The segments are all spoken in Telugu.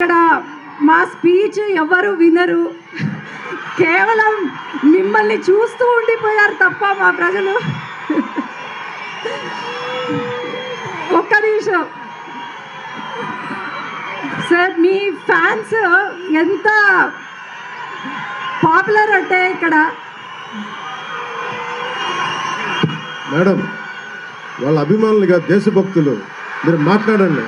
ఇక్కడ మా స్పీచ్ ఎవరు వినరు, కేవలం మిమ్మల్ని చూస్తూ ఉండిపోయారు తప్ప మా ప్రజలు. ఒక్క నిమిషం సార్, మీ ఫ్యాన్స్ ఎంత పాపులర్ అంటే ఇక్కడ. మేడం, వాళ్ళ అభిమానులుగా దేశభక్తులు, మీరు మాట్లాడండి.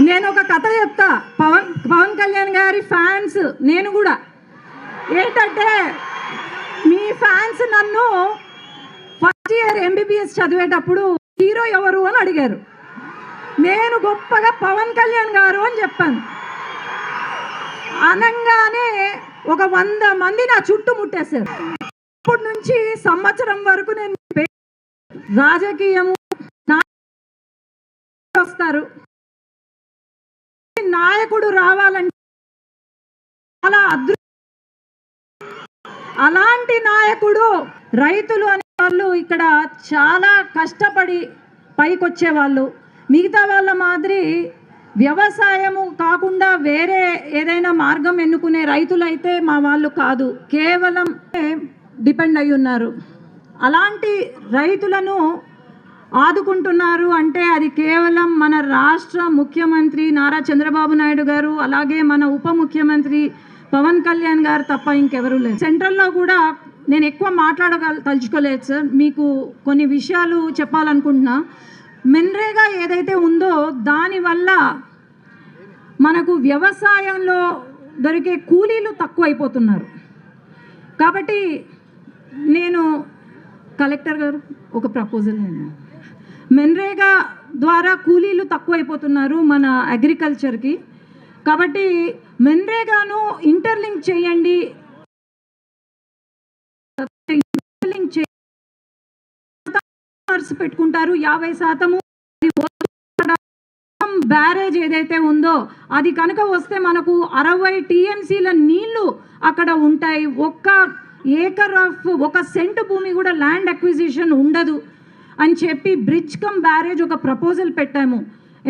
నేను ఒక కథ చెప్తా. పవన్ కళ్యాణ్ గారి ఫ్యాన్స్ నేను కూడా. ఏంటంటే మీ ఫ్యాన్స్ నన్ను ఫస్ట్ ఇయర్ ఎంబీబీఎస్ చదివేటప్పుడు హీరో ఎవరు అని అడిగారు. నేను గొప్పగా పవన్ కళ్యాణ్ గారు అని చెప్పాను. అనగానే ఒక 100 మంది నా చుట్టూ ముట్టేశారు. అప్పటి నుంచి సంవత్సరం వరకు నేను రాజకీయము వస్తారు, నాయకుడు రావాలంటే చాలా అలాంటి నాయకుడు. రైతులు అనే వాళ్ళు ఇక్కడ చాలా కష్టపడి పైకొచ్చే వాళ్ళు. మిగతా వాళ్ళ మాదిరి వ్యవసాయము కాకుండా వేరే ఏదైనా మార్గం ఎన్నుకునే రైతులైతే మా వాళ్ళు కాదు, కేవలం డిపెండ్ అయి ఉన్నారు. అలాంటి రైతులను ఆదుకుంటున్నారు అంటే అది కేవలం మన రాష్ట్ర ముఖ్యమంత్రి నారా చంద్రబాబు నాయుడు గారు, అలాగే మన ఉప ముఖ్యమంత్రి పవన్ కళ్యాణ్ గారు తప్ప ఇంకెవరూ లేదు. సెంట్రల్లో కూడా నేను ఎక్కువ తలుచుకోలేదు సార్. మీకు కొన్ని విషయాలు చెప్పాలనుకుంటున్నా. మెన్రేగా ఏదైతే ఉందో దానివల్ల మనకు వ్యవసాయంలో దొరికే కూలీలు తక్కువైపోతున్నారు. కాబట్టి నేను కలెక్టర్ గారు ఒక ప్రపోజల్, మెన్రేగా ద్వారా కూలీలు తక్కువైపోతున్నారు మన అగ్రికల్చర్కి. కాబట్టి మెన్రేగాను ఇంటర్లింక్ చేయండి. పెట్టుకుంటారు 50%. బ్యారేజ్ ఏదైతే ఉందో అది కనుక వస్తే మనకు 60 టీఎంసీల నీళ్లు అక్కడ ఉంటాయి. ఒక్క ఏకర్ ఆఫ్ 1 సెంట్ భూమి కూడా ల్యాండ్ అక్విజిషన్ ఉండదు అని చెప్పి బ్రిడ్జ్ కమ్ బ్యారేజ్ ఒక ప్రపోజల్ పెట్టాము.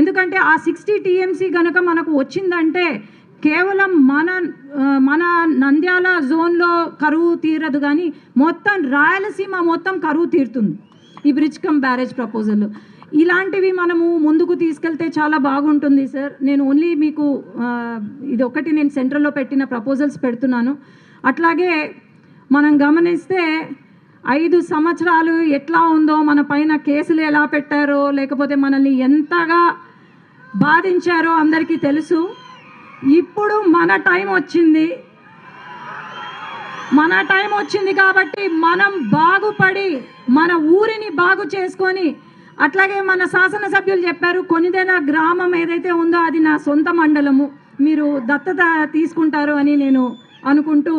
ఎందుకంటే ఆ 60 టీఎంసీ కనుక మనకు వచ్చిందంటే కేవలం మన నంద్యాల జోన్లో కరువు తీరదు, కానీ మొత్తం రాయలసీమ మొత్తం కరువు తీరుతుంది ఈ బ్రిడ్జ్ కమ్ బ్యారేజ్ ప్రపోజల్. ఇలాంటివి మనము ముందుకు తీసుకెళ్తే చాలా బాగుంటుంది సార్. నేను ఓన్లీ మీకు ఇది ఒకటి నేను సెంట్రల్లో పెట్టిన ప్రపోజల్స్ పెడుతున్నాను. అట్లాగే మనం గమనిస్తే 5 సంవత్సరాలు ఎట్లా ఉందో, మన పైన కేసులు ఎలా పెట్టారో, లేకపోతే మనల్ని ఎంతగా బాధించారో అందరికీ తెలుసు. ఇప్పుడు మన టైం వచ్చింది కాబట్టి మనం బాగుపడి మన ఊరిని బాగు చేసుకొని, అట్లాగే మన శాసనసభ్యులు చెప్పారు కొనిదెల గ్రామం ఏదైతే ఉందో అది నా సొంత మండలము, మీరు దత్తత తీసుకుంటారు అని నేను అనుకుంటూ